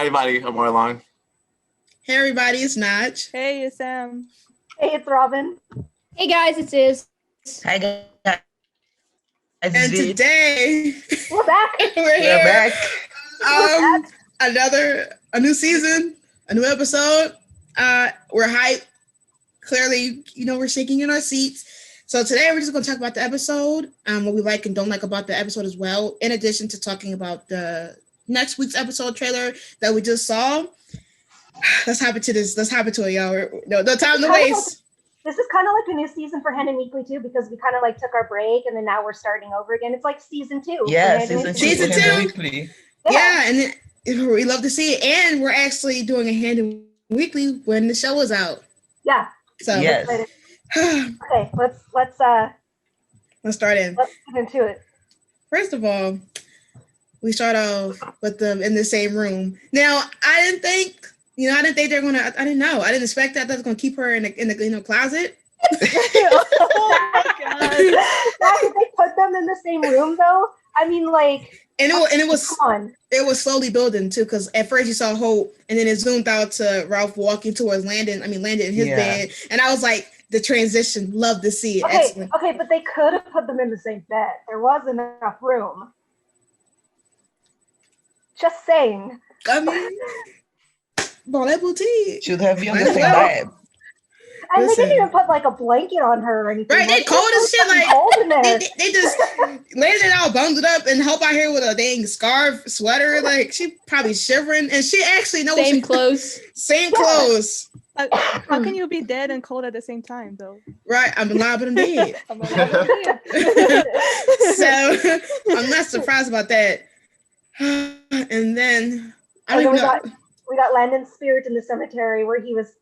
everybody. I'm Arlon. Hey, everybody, it's Naj. Hey, it's Sam. Hey, it's Robyn. Hey guys, it's Iz. Hi guys. And today we're back. We're here. Back. A new season, a new episode. We're hyped. Clearly, we're shaking in our seats. So today we're just going to talk about the episode, what we like and don't like about the episode as well, in addition to talking about the next week's episode trailer that we just saw. Let's hop into this. Let's hop into it, y'all. No time to waste. This is kind of like a new season for Handon Weekly too, because we kind of like took our break and then now we're starting over again. It's like season 2. Yeah, season 2. Weekly. Yeah, and we love to see it. And we're actually doing a Handon Weekly when the show is out. Yeah. So yes. Okay, let's start in. Let's get into it. First of all, we start off with them in the same room. Now, I didn't think they're gonna. I didn't know. I didn't expect that was gonna keep her in the closet. Oh my god! They put them in the same room, though. I mean, like, and it was slowly building too, because at first you saw Hope, and then it zoomed out to Ralph walking towards Landon. Landon in his bed, and I was like, the transition. Love to see it. Okay, excellent. Okay, but they could have put them in the same bed. There was enough room. Just saying. I mean, bon appetit. Should have been on the same bed. And they didn't even put like a blanket on her or anything. Right, they cold as shit. Like they just landed it all bundled up and Hope out here with a dang scarf, sweater. Like she probably shivering, and she actually knows same clothes. Same clothes. How can you be dead and cold at the same time, though? Right, I'm alive but I'm dead. So I'm not surprised about that. And then we got Landon's spirit in the cemetery where he was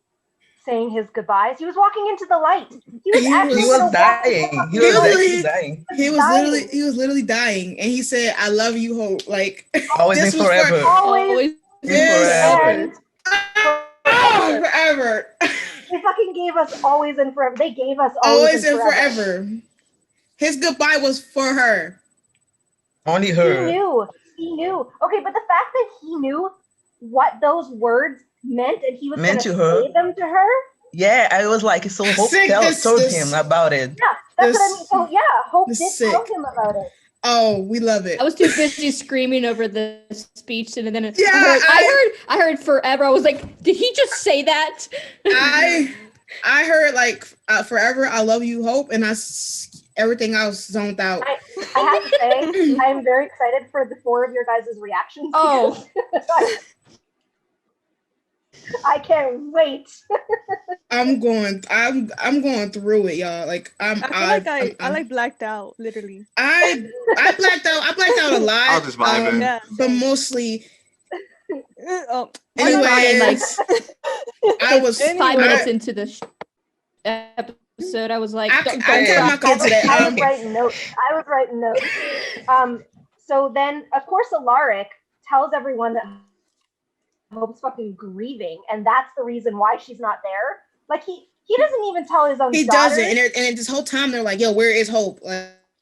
saying his goodbyes. He was walking into the light. He was dying. He was literally dying, and he said, "I love you, Hope." Like always and forever. Always and forever. They fucking gave us always and forever. They gave us always and forever. His goodbye was for her. Only her. He knew. Okay, but the fact that he knew what those words meant and he was going to say them to her. Yeah, I was like, so Hope told him about it. Yeah, that's what I mean. So yeah, Hope did tell him about it. Oh, we love it. I was too busy screaming over the speech, and then I heard forever. I was like, did he just say that? I heard like forever. I love you, Hope, and everything else zoned out. I have to say, I'm very excited for the 4 of your guys' reactions. Oh. I can't wait. I'm going through it, y'all. Like I blacked out, literally. I blacked out a lot. I'll just vibe but mostly. Anyways, I was 5 minutes into the episode. I was like, I was writing notes. So then, of course, Alaric tells everyone that Hope's fucking grieving, and that's the reason why she's not there. Like he doesn't even tell his own daughter. He doesn't, and this whole time they're like, "Yo, where is Hope?"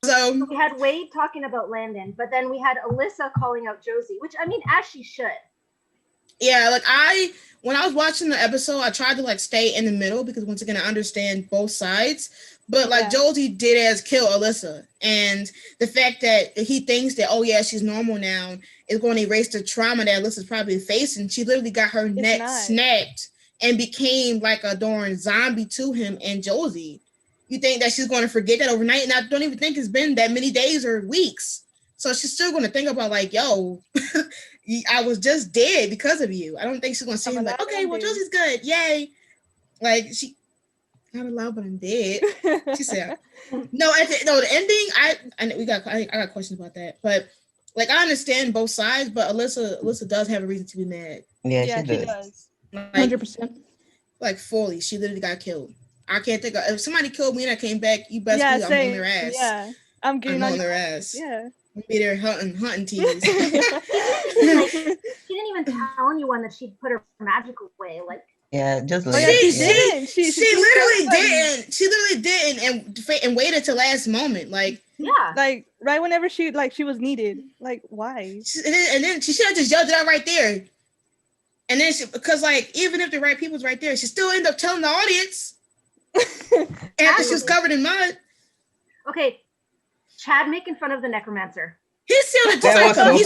So we had Wade talking about Landon, but then we had Alyssa calling out Josie, which I mean, as she should. Yeah, like when I was watching the episode, I tried to like stay in the middle because once again I understand both sides. But like Josie did kill Alyssa, and the fact that he thinks that she's normal now is going to erase the trauma that Alyssa's probably facing. She literally got her neck snapped and became like a darn zombie to him and Josie. You think that she's going to forget that overnight? And I don't even think it's been that many days or weeks. So she's still going to think about like, yo, I was just dead because of you. I don't think she's going to see him like, okay, well, Josie's good. Yay. Like she... Not allowed, but I'm dead. She said, the ending. I got questions about that, but like I understand both sides. But Alyssa does have a reason to be mad. Yeah, she does. 100%. Like fully, she literally got killed. I can't think of if somebody killed me and I came back. You best believe I'm on their ass. Yeah, I'm on their ass. Yeah, I'll be there hunting teas. She didn't even tell anyone that she'd put her magic away. Like. Yeah, just like she literally didn't. She literally didn't, and waited till last moment. Like like right whenever she was needed. Like why? And then she should have just yelled it out right there. And then because like even if the right people's right there, she still end up telling the audience after she was covered in mud. Okay, Chad making fun of the necromancer. He sounded just like him. He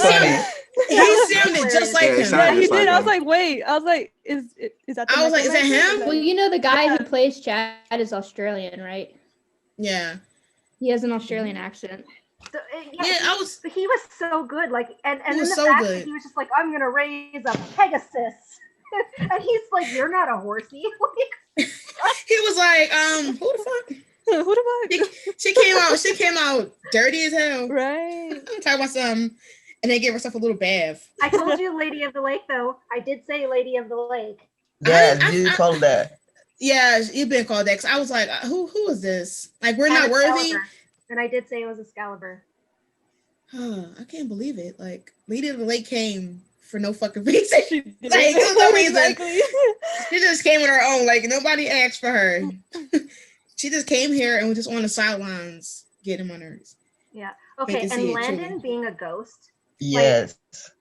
sounded just like him. Yeah, he did. I was like, wait. I was like, is that? I was like, is that him? Well, you know, the guy who plays Chad is Australian, right? Yeah. He has an Australian accent. So, he was so good. Like, and then the fact that he was just like, I'm gonna raise a Pegasus, and he's like, you're not a horsey. He was like, who the fuck? Who the fuck? She came out dirty as hell. Right. I'm talking about something, and they gave herself a little bath. I told you, Lady of the Lake, though. I did say Lady of the Lake. Yeah, you called that. Yeah, you've been called that. 'Cause I was like, who is this? Like, we're not worthy. And I did say it was Excalibur. I can't believe it. Like, Lady of the Lake came for no fucking reason. Like, no reason. Exactly. She just came on her own. Like, nobody asked for her. She just came here and was just on the sidelines getting on nerves. Yeah. Okay, and Landon being a ghost. Yes.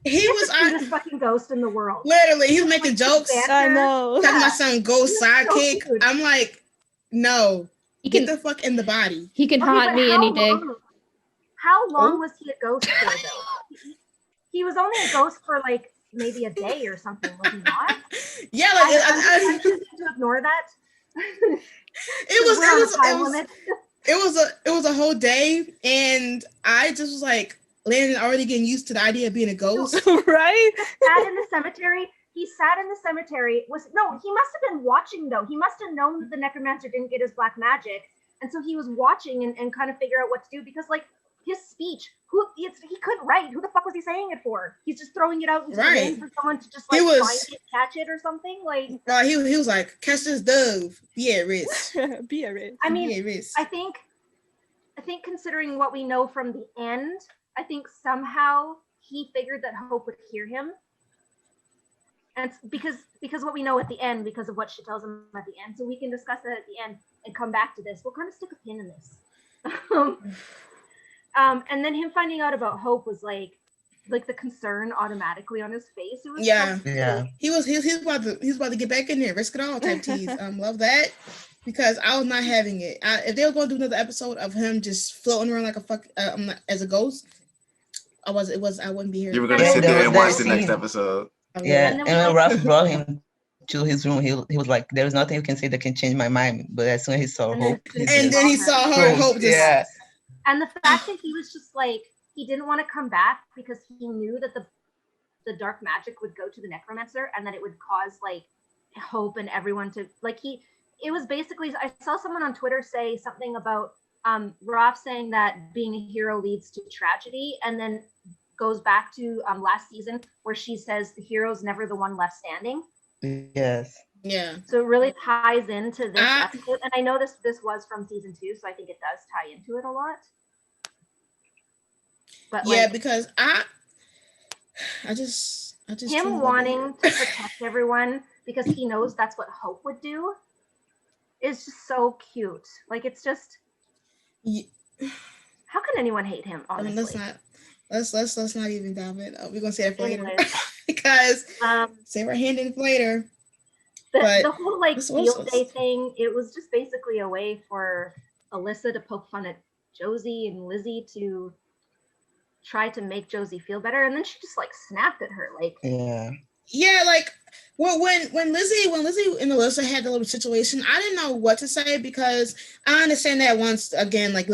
Like, he was the cutest fucking ghost in the world. Literally, he was making jokes. I know. Talking about some ghost sidekick. So I'm like, no. Get the fuck in the body. He can haunt me any day. How long was he a ghost for, though? He was only a ghost for, like, maybe a day or something, was he not? Yeah, like, I'm choosing to ignore that. It was a whole day, and I just was like, Landon already getting used to the idea of being a ghost. Right? Sat in the cemetery. He sat in the cemetery. He must have been watching, though. He must have known that the necromancer didn't get his black magic. And so he was watching and kind of figure out what to do, because like his speech, he couldn't write. Who the fuck was he saying it for? He's just throwing it out into the wind for someone to just like find it, catch it or something. Like he was like, catch this dove, be at risk. Be at risk. I mean, I think considering what we know from the end, I think somehow he figured that Hope would hear him. And because what we know at the end, because of what she tells him at the end, so we can discuss that at the end and come back to this. We'll kind of stick a pin in this. And then him finding out about Hope was like the concern automatically on his face. It was yeah. He was about to get back in there, risk it all type tease. Love that, because I was not having it. If they were going to do another episode of him just floating around like a as a ghost, I wouldn't be here. You were gonna sit there and watch the next episode. Yeah, and when Ralph brought him to his room, he was like, "There is nothing you can say that can change my mind." But as soon as he saw Hope, and then he saw her and Hope. And the fact that he was just like, he didn't want to come back because he knew that the dark magic would go to the necromancer and that it would cause like Hope and everyone to like it was basically, I saw someone on Twitter say something about Raph saying that being a hero leads to tragedy, and then goes back to last season where she says the hero's never the one left standing. Yes. Yeah. So it really ties into this episode, and I know this was from season 2, so I think it does tie into it a lot. But yeah, because I just him wanting to protect everyone because he knows that's what Hope would do is just so cute. Like, it's just how can anyone hate him? Honestly, let's not even dive in. We're gonna say that for later because save our Handon later. The whole like field day thing, it was just basically a way for Alyssa to poke fun at Josie and Lizzie to try to make Josie feel better, and then she just like snapped at her, like like when Lizzie and Alyssa had the little situation, I didn't know what to say, because I understand that once again, like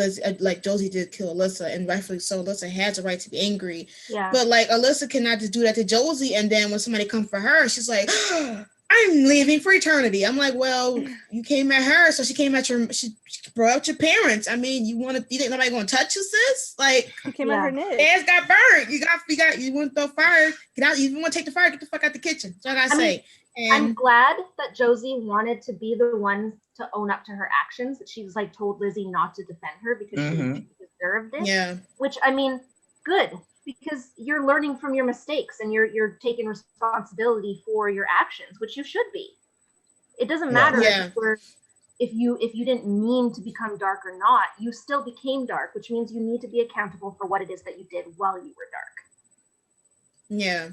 Josie did kill Alyssa, and rightfully so. Alyssa has a right to be angry, but like Alyssa cannot just do that to Josie, and then when somebody comes for her, she's like, I'm leaving for eternity. I'm like, well, you came at her, so she came at she brought up your parents. I mean, you think nobody gonna touch you, sis? Like, you came at her neck. Ass got burned. You want to throw fire? Get out. You want to take the fire? Get the fuck out the kitchen. That's all I gotta say. And I'm glad that Josie wanted to be the one to own up to her actions. That she was like told Lizzie not to defend her because she deserved it. Yeah. Which, I mean, good. Because you're learning from your mistakes and you're taking responsibility for your actions, which you should be. It doesn't matter if you didn't mean to become dark or not. You still became dark, which means you need to be accountable for what it is that you did while you were dark. Yeah,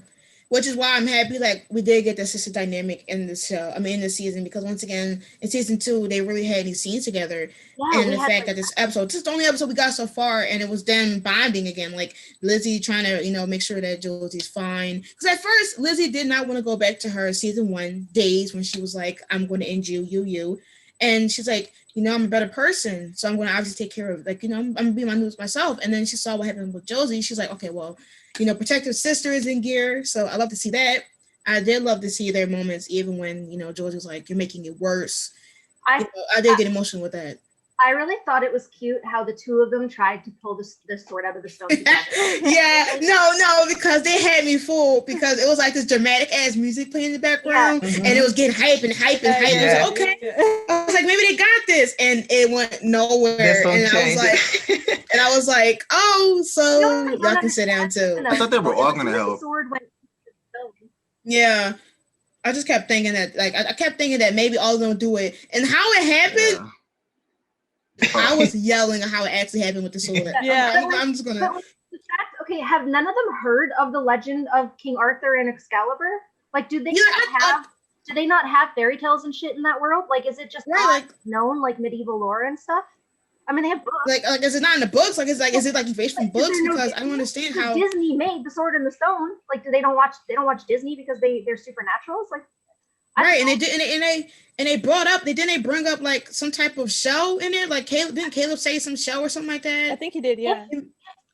Which is why I'm happy like we did get the sister dynamic in the show. I mean in the season, because once again in season 2 they really had these scenes together. Yeah, And the fact that this is the only episode we got so far, and it was them bonding again, like Lizzie trying to, you know, make sure that Josie's fine. Because at first Lizzie did not want to go back to her season 1 days when she was like, I'm going to end you. And she's like, you know, I'm a better person, so I'm going to obviously take care of, like, you know, I'm going to be my news myself. And then she saw what happened with Josie. She's like, okay, well, you know, protective sister is in gear, so I love to see that. I did love to see their moments, even when, you know, Josie was like, you're making it worse. I did get emotional with that. I really thought it was cute how the two of them tried to pull the sword out of the stone together. Yeah, no, because they had me fooled, because it was like this dramatic ass music playing in the background, and it was getting hype. Yeah. I was like, okay. I was like, maybe they got this, and it went nowhere. And I was like, oh, so y'all can sit down too. I thought they were all gonna help. Yeah. I just kept thinking that, like, I kept thinking that maybe all of them would do it. And how it happened, I was yelling at how it actually happened with the sword. Yeah. I'm just gonna. Okay, have none of them heard of the legend of King Arthur and Excalibur? Like, do they do they not have fairy tales and shit in that world? Like, is it just not known, like medieval lore and stuff? I mean, they have books. Like, is it not in the books? Like, is it like based from books? Because I don't understand how Disney made the Sword in the Stone. Like, they don't watch Disney because they're supernaturals? Like, right, and they bring up like some type of show in it. Like didn't Caleb say some show or something like that? I think he did, yeah.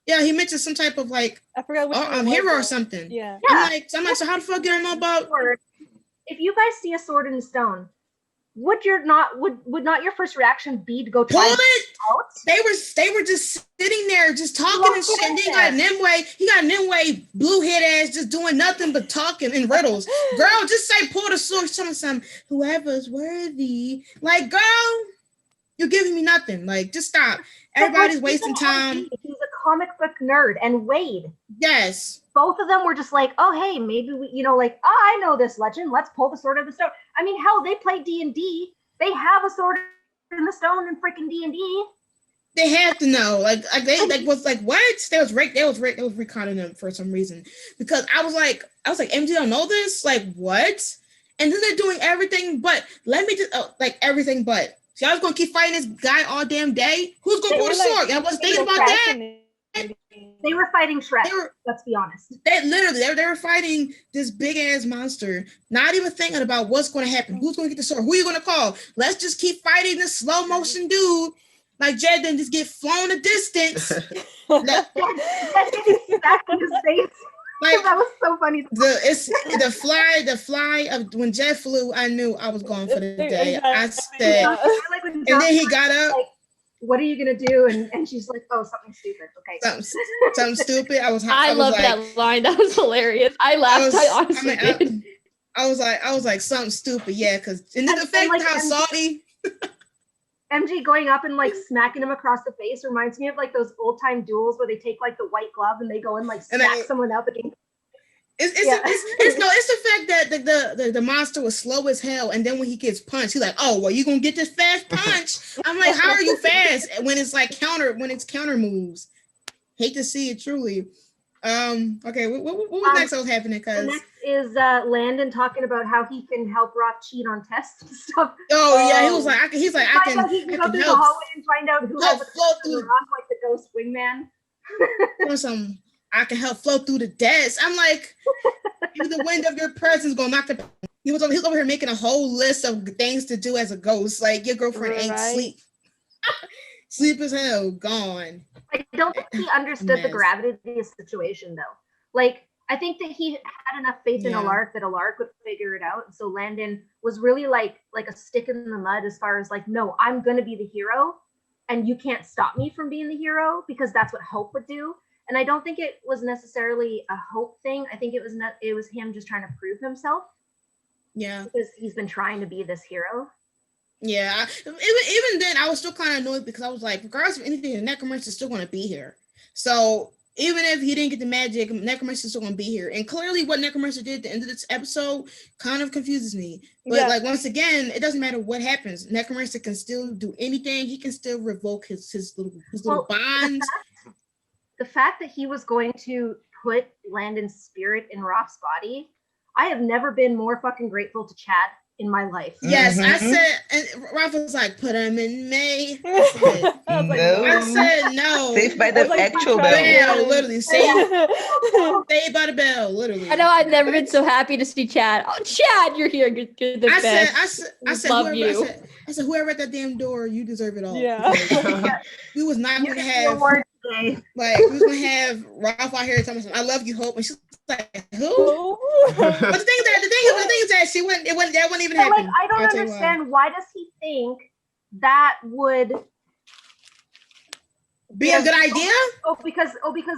Yeah, he mentioned some type of like I forgot which hero or something. Yeah. I'm like, so how the fuck did I know about? If you guys see a sword in the stone, would not your first reaction be to go try it out? They were just sitting there just talking and shit. And then he got Nimue blue head ass just doing nothing but talking in riddles. Girl, just say pull the sword, tell me something. Whoever's worthy. Like, girl, you're giving me nothing. Like, just stop. Everybody's wasting time. He's a comic book nerd, and Wade. Yes. Both of them were just like, oh, hey, maybe we, you know, like, oh, I know this legend. Let's pull the sword of the stone. I mean, hell, they play D&D. They have a sword in the stone in freaking D&D. They have to know. Like they was like, what? They was reconning them for some reason. Because I was like, MG don't know this? Like, what? And then they're doing everything but. Everything but. So I was gonna keep fighting this guy all damn day. Who's gonna pull the sword? I was thinking about that. They were fighting Shrek. Let's be honest. They were fighting this big ass monster, not even thinking about what's going to happen. Who's going to get the sword? Who are you going to call? Let's just keep fighting this slow motion dude. Like Jed then just get flown a distance. That was so funny. The fly of when Jed flew, I knew I was going for the day. I said, and then he got up. Like, what are you gonna do? And she's like, oh, something stupid. Okay. Something stupid. I love that line. That was hilarious. I laughed. I honestly did. I was like something stupid. Yeah, because and then the fact like, how salty. MG going up and like smacking him across the face reminds me of like those old time duels where they take like the white glove and they go and like smack someone up again. It's the fact that the monster was slow as hell, and then when he gets punched, he's like, "Oh, well, you gonna get this fast punch?" I'm like, "How are you fast when it's like counter moves?" Hate to see it, truly. Okay, what was next? That was happening? Because next is Landon talking about how he can help Rock cheat on tests and stuff. Oh yeah, he was like, I can go through the hallway and find out who has the Rock, like the ghost wingman. I can help flow through the desk. I'm like, the wind of your presence gonna knock the. He was over here making a whole list of things to do as a ghost. Like your girlfriend ain't sleep. Sleep as hell, gone. I don't think he understood the gravity of the situation though. Like, I think that he had enough faith in Alark that Alark would figure it out. And so Landon was really like a stick in the mud as far as like, no, I'm gonna be the hero, and you can't stop me from being the hero, because that's what Hope would do. And I don't think it was necessarily a Hope thing. I think it was him just trying to prove himself. Yeah. Because he's been trying to be this hero. Yeah. Even then, I was still kind of annoyed because I was like, regardless of anything, the necromancer is still going to be here. So even if he didn't get the magic, necromancer is still going to be here. And clearly what necromancer did at the end of this episode kind of confuses me. But like, once again, it doesn't matter what happens. Necromancer can still do anything. He can still revoke his little bonds. The fact that he was going to put Landon's spirit in Roth's body, I have never been more fucking grateful to Chad in my life. Yes, I said, and Roth was like, put him in May. I said no. Saved by the actual bell. Literally, saved by the bell, literally. I know I've never been so happy to see Chad. Oh, Chad, you're here. You're the best. I said, love you. I said, whoever at that damn door, you deserve it all. Yeah. We was not going to have, we was going to have Ralph out here telling me, I love you, Hope. And she's like, who? But the thing is that that wouldn't even happen. Like, I don't understand why does he think that would be a good idea? Because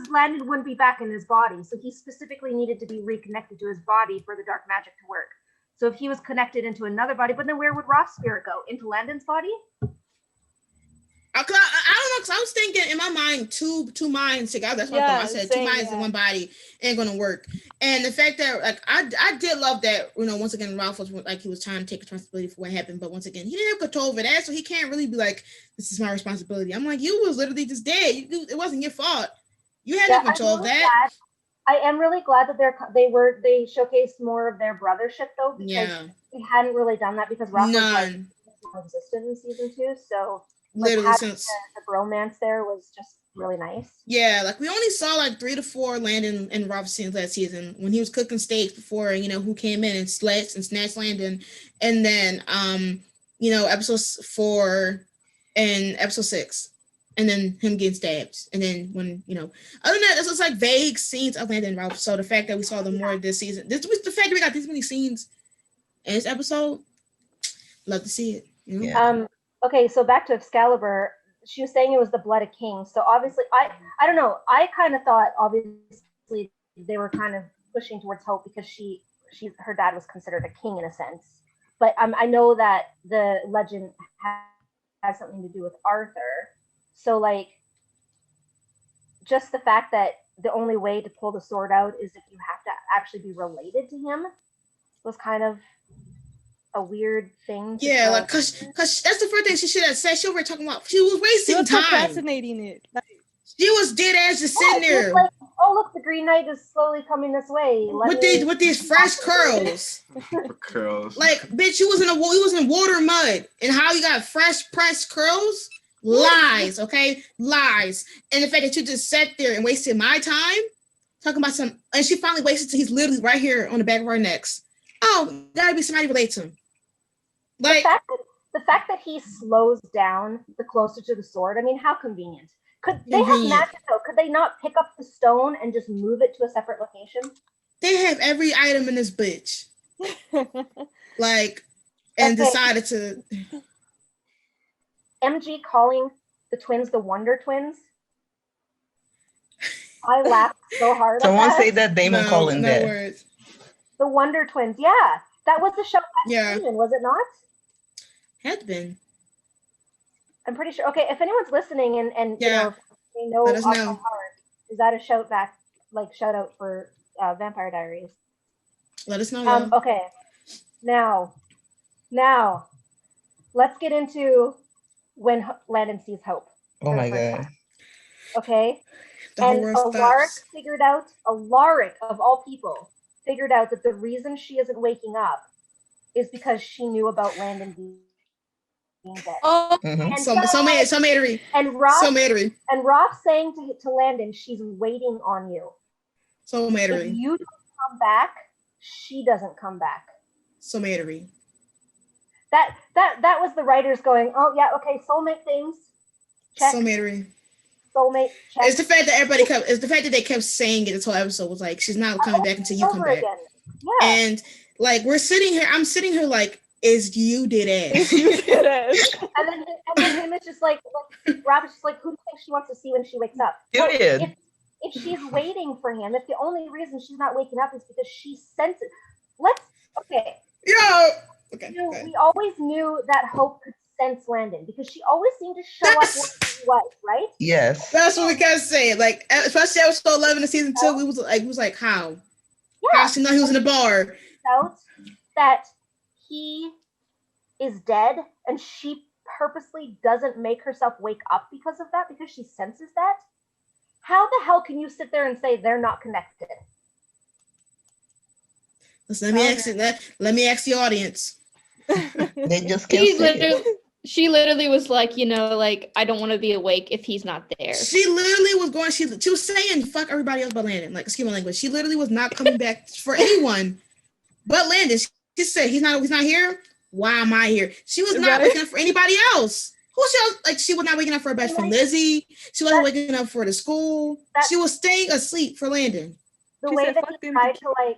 Landon wouldn't be back in his body. So he specifically needed to be reconnected to his body for the dark magic to work. So if he was connected into another body, but then where would Roth's spirit go? Into Landon's body? I don't know, because I was thinking in my mind, two minds together. That's what I thought. I said 2 minds in one body ain't gonna work. And the fact that, like, I did love that, once again, Ralph was like, he was trying to take responsibility for what happened, but once again, he didn't have control over that, so he can't really be like, this is my responsibility. I'm like, you was literally just dead. It wasn't your fault. You had no control of that. I am really glad that they showcased more of their brothership though, because they hadn't really done that because Ralph was like non-existent in season 2, so. Literally, since the bromance there was just really nice. Yeah, like we only saw like 3 to 4 Landon and Robyn scenes last season when he was cooking steaks before, who came in and snatched Landon, and then episode 4 and episode 6, and then him getting stabbed, and then when other than that, this was like vague scenes of Landon and Ralph. So the fact that we saw them more this season, this was the fact that we got this many scenes in this episode, love to see it. Yeah. Okay, so back to Excalibur. She was saying it was the blood of kings. So obviously, I don't know. I kind of thought obviously they were kind of pushing towards Hope because her dad was considered a king in a sense. But I know that the legend has something to do with Arthur. So like, just the fact that the only way to pull the sword out is if you have to actually be related to him was kind of a weird thing. Yeah, like cause that's the first thing she should have said. She was talking about. She was wasting time. Procrastinating it. She was dead ass just sitting there. Like, oh look, the Green Knight is slowly coming this way. With these fresh curls. Like, bitch, you was in water mud, and how you got fresh pressed curls? Lies, okay, lies. And the fact that you just sat there and wasted my time talking about and she finally wasted. He's literally right here on the back of our necks. Oh, gotta be somebody related to him. Like the fact that he slows down the closer to the sword. I mean, how convenient. Could they have magic though? Could they not pick up the stone and just move it to a separate location? They have every item in this bitch. Decided to. MG calling the twins the Wonder Twins. I laughed so hard. Someone say that Damon calling that. Words. The Wonder Twins. Yeah, that was the show. Season, was it not? Had been. I'm pretty sure. Okay, if anyone's listening and they know let us off know. my heart, is that a shout out for Vampire Diaries? Let us know. Okay, now, let's get into when Landon sees Hope. Oh my god. Okay, and Alaric of all people figured out that the reason she isn't waking up is because she knew about Landon being dead. Oh, and so matey. And Roth saying to Landon, she's waiting on you. So matey. If you don't come back, she doesn't come back. So matey. That was the writers going, oh yeah, okay, soulmate things. Check. So matey. Soulmate check. It's the fact that they kept saying it this whole episode was like, she's not coming back until you come back. Again. Yeah. And like I'm sitting here like, is you did ass. You did ass. and then him is just like Rob is just like, who do you think she wants to see when she wakes up? Period. If she's waiting for him, if the only reason she's not waking up is because she senses we always knew that Hope could sense Landon because she always seemed to show up when she was, right? Yes. That's what we gotta say. Like, especially episode 11 of season 2, we was like, how? Yeah. How she know he was in the bar? Out that he is dead, and she purposely doesn't make herself wake up because of that, because she senses that. How the hell can you sit there and say they're not connected? Listen, let me ask the audience. They just can't say it. She literally was like, like, I don't want to be awake if he's not there. She literally was going, she was saying, fuck everybody else but Landon. Like, excuse my language. She literally was not coming back for anyone but Landon. She said, he's not here. Why am I here? She was not waking up for anybody else. Who else? Like, she was not waking up for her best friend Lizzie. She wasn't waking up for the school. She was staying asleep for Landon. The way that he tried to, like,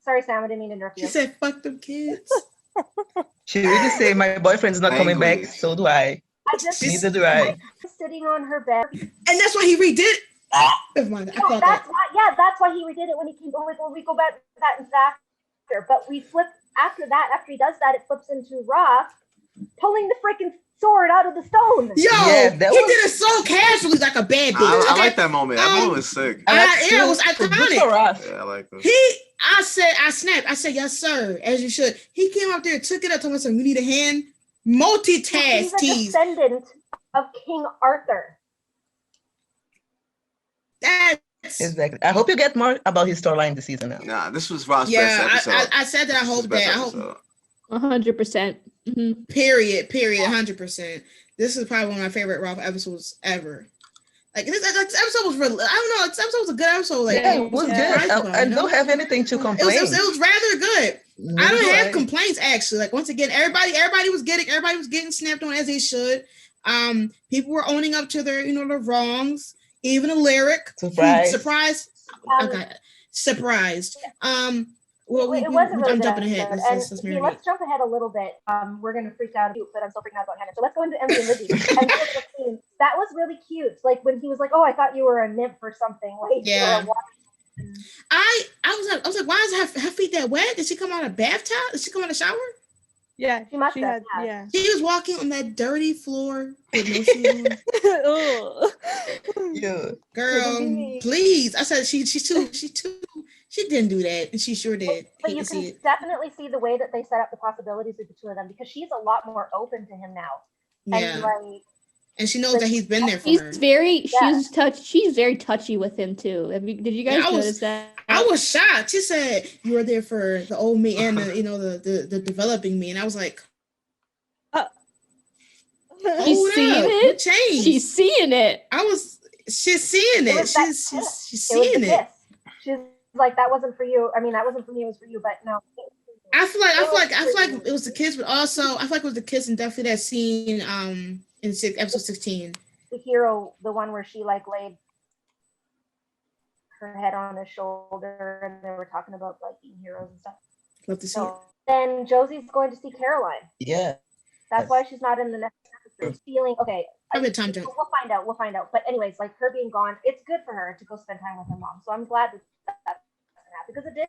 sorry, Sam, I didn't mean to interrupt you. She said, fuck them kids. She really say, my boyfriend's not coming back, so do I. Neither do I. Sitting on her bed. And that's why he redid it. Never mind. That's why he redid it when he came. When we go back to that after, but we flip after that. After he does that, it flips into Ra pulling the freaking sword out of the stone. Yo, he did it so casually, like a bad bitch. I like that moment. That moment was sick. It was iconic. Yeah, I like this. I snapped. I said, yes, sir, as you should. He came up there, took it up, told me, you need a hand. Multitask. He's a descendant of King Arthur. Exactly. I hope you get more about his storyline this season now. Nah, this was Ross' best episode. I said that I hope that. 100%. Mm-hmm. Period. 100%. This is probably one of my favorite Ralph episodes ever. Like this episode was really, I don't know. This episode was a good episode. Like, yeah, it was good. I don't have anything to complain. It was rather good. I don't have complaints actually. Like once again, everybody was getting snapped on as they should. People were owning up to their their wrongs. Even a lyric. Surprised. Surprised. Well, I'm jumping ahead. Let's jump ahead a little bit. We're gonna freak out, but I'm still freaking out about Handon. So let's go into Emily and Lizzie. And that was really cute. Like when he was like, "Oh, I thought you were a nymph or something." Like, yeah. I was like, why is her feet that wet? Did she come out of bathtub? Did she come out of shower? Yeah, she must have. Yeah, she was walking on that dirty floor with no shoes on. Yeah, girl, please. I said she didn't do that, and she sure did. But you can definitely see the way that they set up the possibilities with the two of them because she's a lot more open to him now. Yeah. And she knows that he's been there for her. She's very touchy with him too. Did you guys notice that? I was shocked. She said you were there for the old me and the developing me, and I was like, she's seeing it. Change. She's seeing it. She's seeing it. She's seeing it. She's like, that wasn't for you. I mean, that wasn't for me. It was for you. But no. I feel like it was the kids, but also I feel like it was the kids and definitely that scene in episode 16. The hero, the one where she like laid her head on his shoulder and they were talking about like being heroes and stuff. Love to see it. Then Josie's going to see Caroline. Yeah. That's why she's not in the next episode. Feeling okay. Probably time jump. We'll find out. But anyways, like her being gone, it's good for her to go spend time with her mom. So I'm glad that happened because it did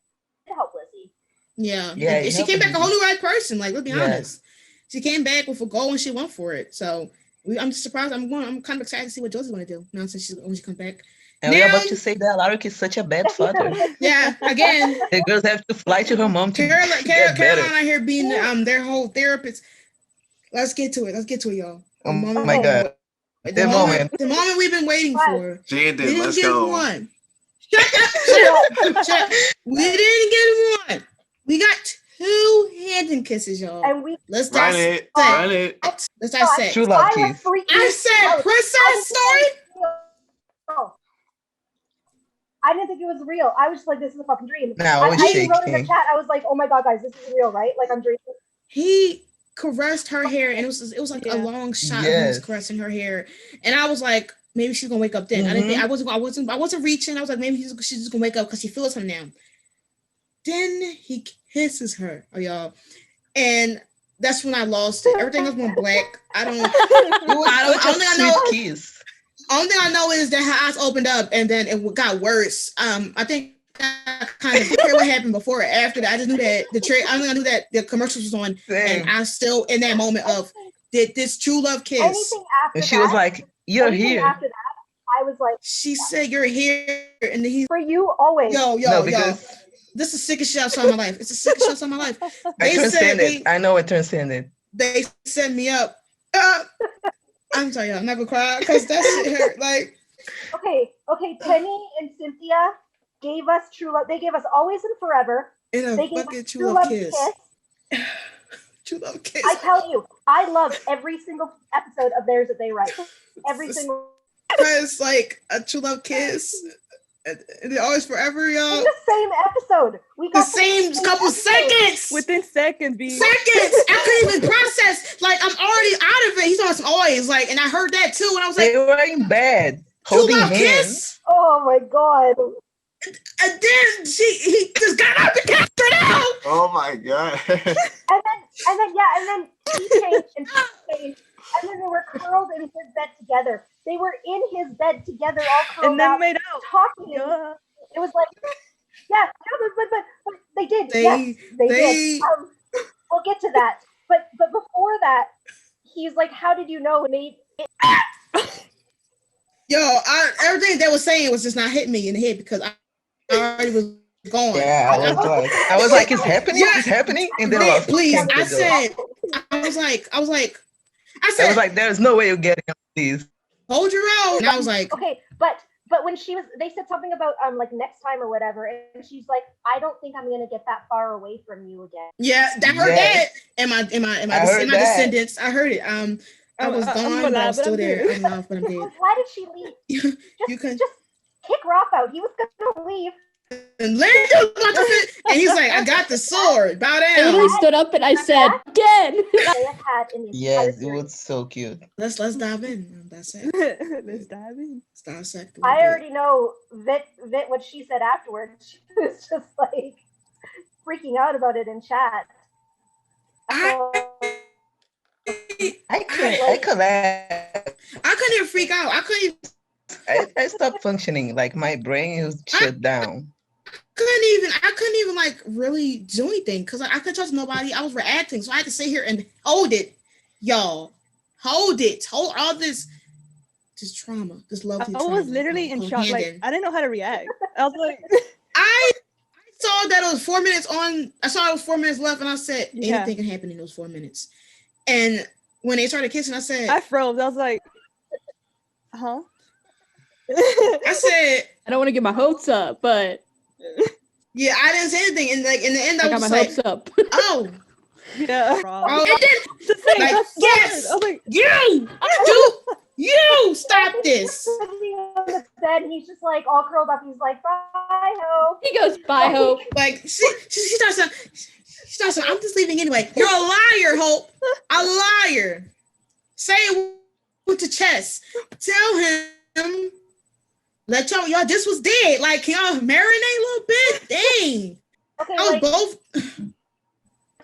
help Lizzie. Yeah. And she came back a whole new right person. Like, let's be honest. She came back with a goal and she went for it. So I'm just surprised. I'm kind of excited to see what Josie's going to do now since when she comes back. And we're about to say that Alaric is such a bad father. Yeah, again. The girls have to fly to her mom to Caroline out here being their whole therapist. Let's get to it, y'all. Oh my God. The moment we've been waiting for. Jandon, let's go. One. Shut up. We didn't get one. We got 2 Handon kisses, y'all. And let's run it. Let's dissect. True love kiss. I said princess story. Oh. I didn't think it was real. I was just like, this is a fucking dream. I wrote in the chat, I was like, oh my God, guys, this is real, right? Like I'm dreaming. He caressed her hair and it was like a long shot of him caressing her hair. And I was like, maybe she's gonna wake up then. I wasn't reaching. I was like, maybe she's just gonna wake up because she feels him now. Then he kisses her, y'all. And that's when I lost it. Everything else went black. Only thing I know is that her eyes opened up and then it got worse. I think I kind of hear what happened before or after that. I just knew that I knew that the commercials was on. Same. And I still in that moment of did this true love kiss. Anything after and she was like, "You're here." After that, I was like, she said, "You're here," and then he's for you always. Yo. This is the sickest shit I saw in my life. It's the sickest shit I saw in my life. I transcended. I know it transcended. They set me up. I'm sorry, y'all. I'm not gonna cry because that shit hurt. Like Okay. Penny and Cynthia gave us true love. They gave us Always and Forever. In a They gave fucking us true love kiss. True love kiss. I tell you, I love every single episode of theirs that they write. Every single. Because like a true love kiss. And Always Forever, y'all. In the same episode. We got the same couple episode. seconds. Within seconds, B. Seconds. I couldn't even process. Like I'm already out of it. He's always like, and I heard that too. And I was like, they were in bed true holding love hands. kiss. Oh my god. And then he just got up and cast her out. Oh my god. And then he changed and she changed. And then they were curled in his bed together. They were in his bed together, all curled And then out, made out. talking. Yeah. It was like, yeah, but they did. They did. We'll get to that. But before that, he's like, "How did you know?" Yo, everything they were saying was just not hitting me in the head because I already was gone. Yeah, I was like, it's happening, Yeah. it's happening, and then Man, please, I I was like, there's no way you're getting on these. hold your own. And I was like, okay, but when they said something about like next time or whatever, and she's like, "I don't think I'm gonna get that far away from you again." yeah, I heard that. In my descendants, I heard it. I was gone, but I'm still there. I'm off, but I'm dead. Why did she leave? Just kick Roth out. He was gonna leave. And Landon was about to fit, and he's like, "I got the sword. Bow I down." literally stood up and I said, again. Yes, it was so cute. Let's dive in. That's it. Let's dive in. I already know Vit what she said afterwards. She was just like freaking out about it in chat. I couldn't even freak out. I stopped functioning. Like my brain was shut down. I couldn't even like really do anything because I couldn't trust nobody. I was reacting, so I had to sit here and hold it, y'all. Hold all this trauma, this lovely trauma. I was literally in shock. Like I didn't know how to react. I was like, I saw that it was 4 minutes on. I saw it was 4 minutes left, and I said anything can happen in those 4 minutes. And when they started kissing, I said, I froze. I was like, huh? I said, I don't want to get my hopes up, but yeah, I didn't say anything. And like in the end, I got was my like, hopes up. Yeah. Oh, and then like, yes, I was like, you stop this. On the bed, he's just like all curled up. He's like, "Bye, Hope." He goes, "Bye, Hope." Like she starts. I'm just leaving anyway. You're a liar, Hope. A liar. Say it with the chest. Tell him. Let y'all. This was dead. Like, can y'all marinate a little bit? Dang. Okay, I was both.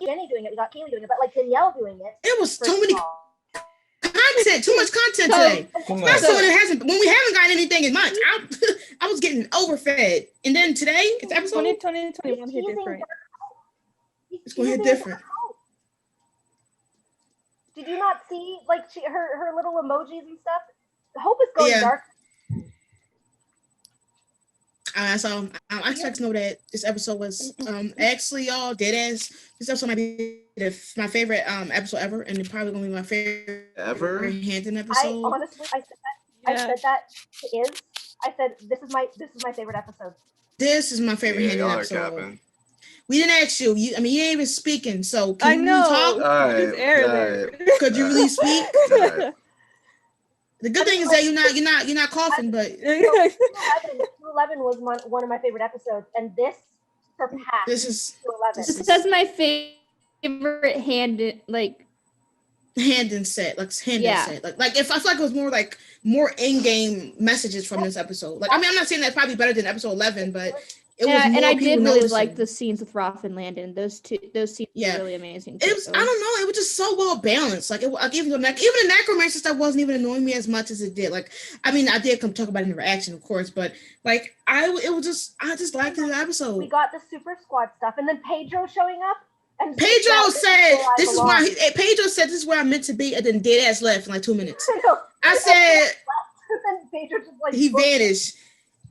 Jenny doing it. We got Kaylee doing it, but like Danielle doing it. It was too many content. Too much content today. Especially when we haven't gotten anything in months. I was getting overfed, and then today it's episode 2021 hit different. It's going to hit different. Did you not see like her little emojis and stuff? Hope is going dark. So I expect to know that this episode was actually y'all dead ass. This episode might be my favorite episode ever, and it's probably gonna be my favorite ever Handon episode. I said that to Iz. I said this is my favorite episode. This is my favorite Handon episode. We didn't ask you. You ain't even speaking. So can you talk? Could you really speak? The good thing is that you're not coughing, but 11 was one of my favorite episodes, and this surpassed. This is 11. This is my favorite Handon set, like if I feel like it was more in-game messages from this episode. Like, I mean, I'm not saying that's probably better than episode 11, but it was more and I did really noticing. like the scenes with Roth and Landon. Those scenes were really amazing. It was, I don't know, it was just so well balanced. Like, even the necromancer stuff wasn't even annoying me as much as it did. Like, I mean, I did come talk about it in the reaction, of course, but like, I just liked the episode. We got the Super Squad stuff, and then Pedro showing up. And Pedro said, "This is why." Pedro said, "This is where I'm meant to be," and then dead ass left in like 2 minutes. I said, and Pedro just like he vanished.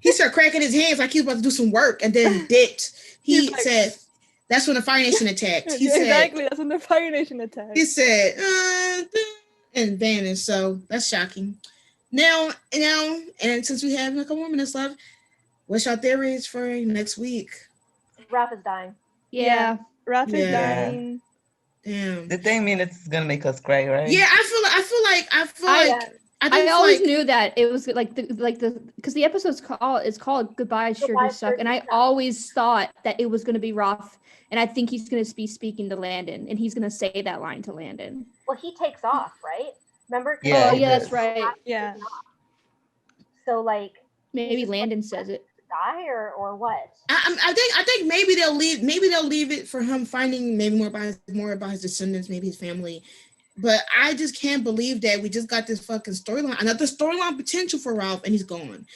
He started cracking his hands like he was about to do some work, and then dipped. He said, "That's when the Fire Nation attacked." He said, "Exactly, that's when the Fire Nation attacked." He said, and vanished. So that's shocking. Now, and since we have a couple more minutes left, what's your theories for next week? Raph is dying. Yeah. Raph is dying. Damn. The 10 minutes is gonna make us cry, right? Yeah, I feel like I always knew that it was like the because the episode's called Goodbye Sure Do Suck, and I always thought that it was gonna be Roth, and I think he's gonna be speaking to Landon, and he's gonna say that line to Landon. Well, he takes off, right? Remember? Yeah, that's right. Yeah. So like maybe Landon says it. Die or what? I think maybe they'll leave it for him finding maybe more about his descendants, maybe his family. But I just can't believe that we just got this fucking storyline, another storyline potential for Ralph, and he's gone.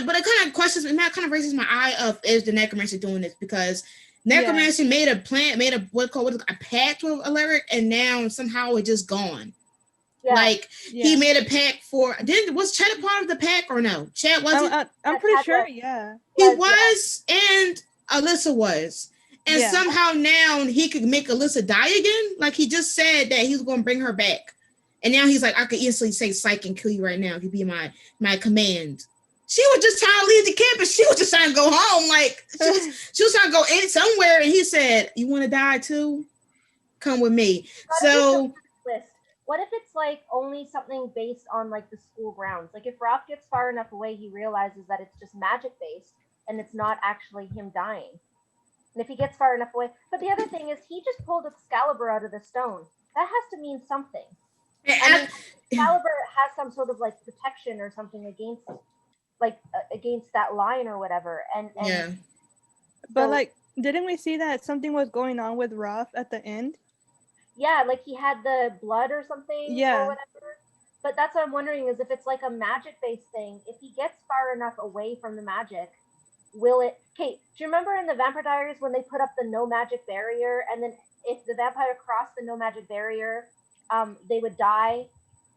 But it kind of raises my eye of is the necromancer doing this, because necromancer made a pact with Alaric, and now somehow it's just gone. Yeah. He made a pact was Chad a part of the pact or no? Chad wasn't. I'm pretty sure. Yeah, he was, and Alyssa was. And somehow now he could make Alyssa die again. Like he just said that he was going to bring her back. And now he's like, I could easily say psych and kill you right now if you be my command. She was just trying to leave the campus. She was just trying to go home. Like she was trying to go in somewhere. And he said, you want to die too? Come with me. So what if it's like only something based on like the school grounds? Like if Ralph gets far enough away, he realizes that it's just magic based and it's not actually him dying. And if he gets far enough away, but the other thing is he just pulled Excalibur out of the stone. That has to mean something. I mean, Excalibur has some sort of like protection or something against that line or whatever. And yeah. But like, didn't we see that something was going on with Roth at the end? Yeah, like he had the blood or something. Yeah. Or whatever. But that's what I'm wondering is if it's like a magic-based thing, if he gets far enough away from the magic, will it... Kate, do you remember in the Vampire Diaries when they put up the no magic barrier, and then if the vampire crossed the no magic barrier, they would die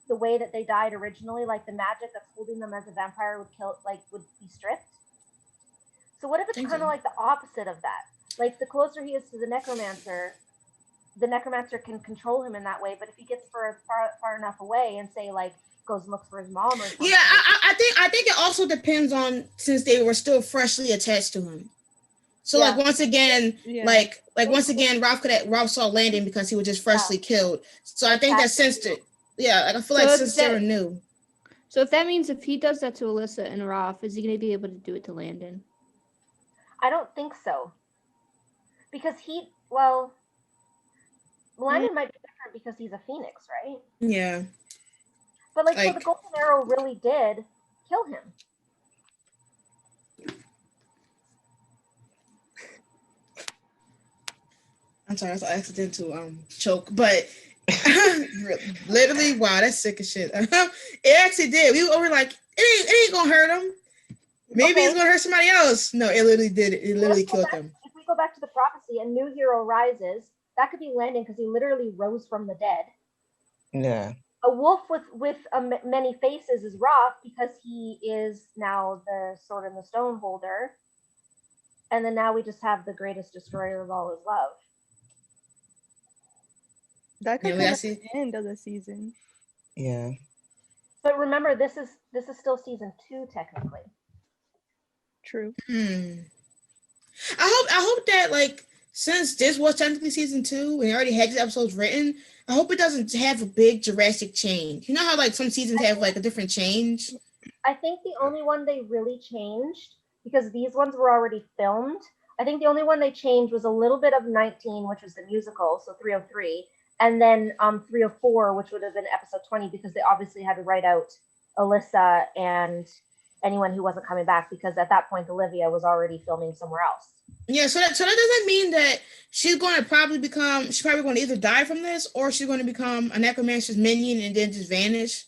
the way that they died originally, like the magic that's holding them as a vampire would be stripped? So what if it's kind of like the opposite of that? Like the closer he is to the necromancer can control him in that way, but if he gets far enough away and say like goes and looks for his mom or something. Yeah, I think it also depends on, since they were still freshly attached to him. So like once again, once again, Ralph saw Landon because he was just freshly killed. So I think that sensed it. Yeah, like I feel like since they were new. So if that means if he does that to Alyssa and Ralph, is he going to be able to do it to Landon? I don't think so. Because Landon might be different because he's a phoenix, right? Yeah. But so the golden arrow really did kill him. I'm sorry, that's an accidental choke, but literally, wow, that's sick as shit. It actually did. We were like, it ain't gonna hurt him. Maybe it's gonna hurt somebody else. No, it literally did. It literally killed them. If we go back to the prophecy, a new hero rises. That could be Landon because he literally rose from the dead. Yeah. A wolf with many faces is Roth because he is now the sword and the stone holder. And then now we just have the greatest destroyer of all his love. That could be the end of the season. Yeah. But remember, this is still season 2 technically. True. I hope that since this was technically season 2 and you already had these episodes written, I hope it doesn't have a big drastic change. You know how some seasons have a different change? I think the only one they really changed, because these ones were already filmed, I think the only one they changed was a little bit of 19, which was the musical, so 303, and then 304, which would have been episode 20, because they obviously had to write out Alyssa and anyone who wasn't coming back, because at that point Olivia was already filming somewhere else. Yeah, so that doesn't mean that she's probably going to either die from this, or she's going to become a necromancer's minion and then just vanish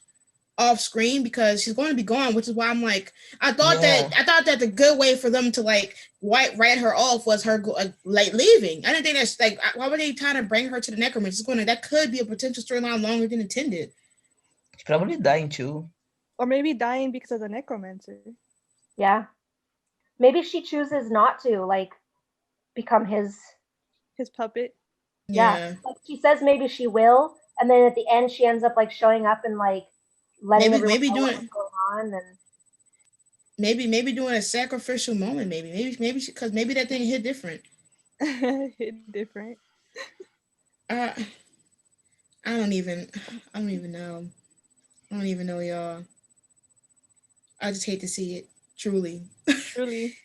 off screen, because she's going to be gone, which is why I'm like, I thought that the good way for them to write her off was her leaving. I didn't think that's why would they try to bring her to the necromancer? That could be a potential storyline longer than intended. She's probably dying too. Or maybe dying because of the necromancer. Yeah. Maybe she chooses not to become his puppet. Yeah. She says maybe she will, and then at the end she ends up showing up and letting everyone know what's going on, and maybe doing a sacrificial moment. Maybe because maybe that thing hit different. Hit different. I don't even know. I don't even know, y'all. I just hate to see it. Truly. Truly.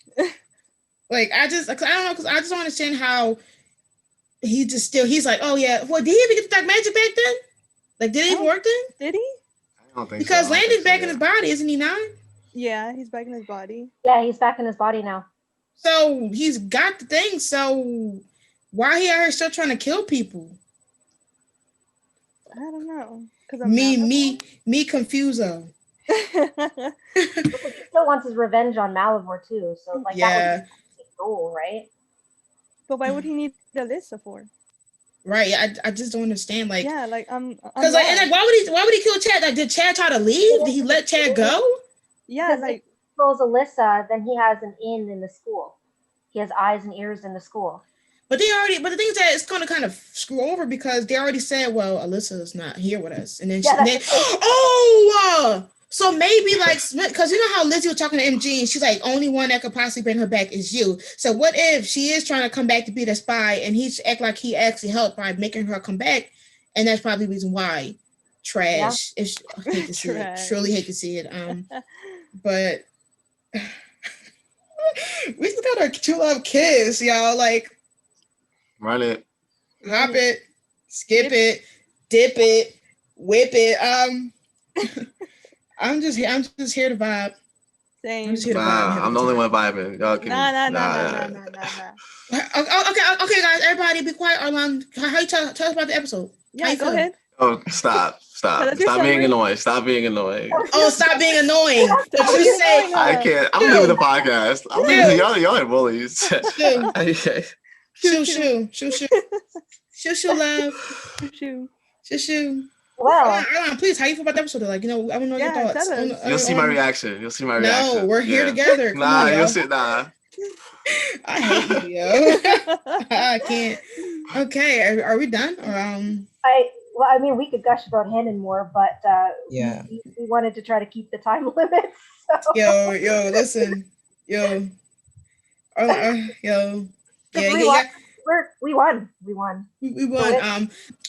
Like I don't know, because I just don't understand how he's like, oh yeah, well, did he even get the dark magic back then? Like, did it even work then? Did he? I don't think because so. Landon's back in his body, isn't he not? Yeah, he's back in his body. Yeah, he's back in his body now. So he's got the thing. So why he out here still trying to kill people? I don't know. Me Confuso. He still wants his revenge on Malivore too. So like that was his goal, right? But why would he need Alyssa for? Right, I just don't understand. Like, yeah, like because like, and like, why would he kill Chad? Like, did Chad try to leave? Did he let Chad go? Yeah, because like if he kills Alyssa, then he has an in the school. He has eyes and ears in the school. But the thing is that it's going to kind of screw over because they already said, well, Alyssa's not here with us, and then so maybe like, because you know how Lizzie was talking to MG and she's like, only one that could possibly bring her back is you. So what if she is trying to come back to be the spy and he act like he actually helped by making her come back, and that's probably the reason why. Trash. Yeah. I hate to see it. Truly hate to see it. But we still got our true love kiss, y'all. Like, run it, hop it, skip it, dip it, whip it. I'm just here to vibe. Same. I'm just here to vibe. I'm the only one vibing. Y'all can. Nah. Okay, guys, everybody, be quiet. Arlon, how you tell us about the episode? Yeah, go ahead. Oh, stop being annoying. Stop being annoying. Oh, stop being annoying. What you say? I can't. I'm leaving the podcast. I'm leaving. Y'all are bullies. Shoo, love. Shoo. Well, Arlon, please, how you feel about the episode? Like, I want to know your thoughts. You'll see my reaction. No, we're here together. Come on, you'll see. Nah. I hate you, yo. I can't. Okay, are we done? Or we could gush about Handon more, but we wanted to try to keep the time limit. So. Yo, listen, yo. We won.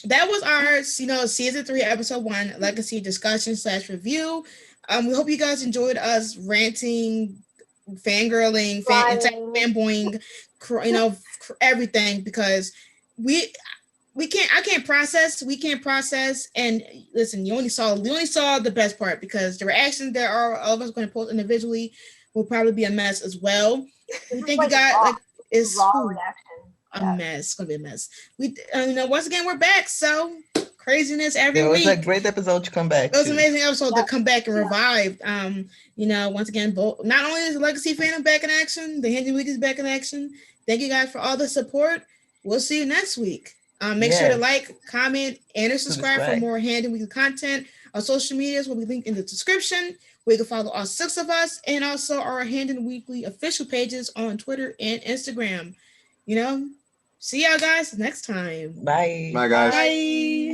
That was our, season 3, episode 1, legacy discussion / review. We hope you guys enjoyed us ranting, fangirling, fanboying, everything, because we can't process. And listen, you only saw the best part, because the reactions that all of us going to post individually will probably be a mess as well. We think you got it's raw reaction. A mess. It's gonna be a mess. We, once again, we're back. So craziness every week. It was a great episode to come back. It was an amazing episode to come back and revive. Once again, not only is the Legacy fandom back in action, the Handon Week is back in action. Thank you guys for all the support. We'll see you next week. Make sure to like, comment, and subscribe for more Handon Weekly content. Our social medias will be linked in the description, where you can follow all 6 of us, and also our Handon Weekly official pages on Twitter and Instagram. See y'all guys next time. Bye. Bye, guys. Bye.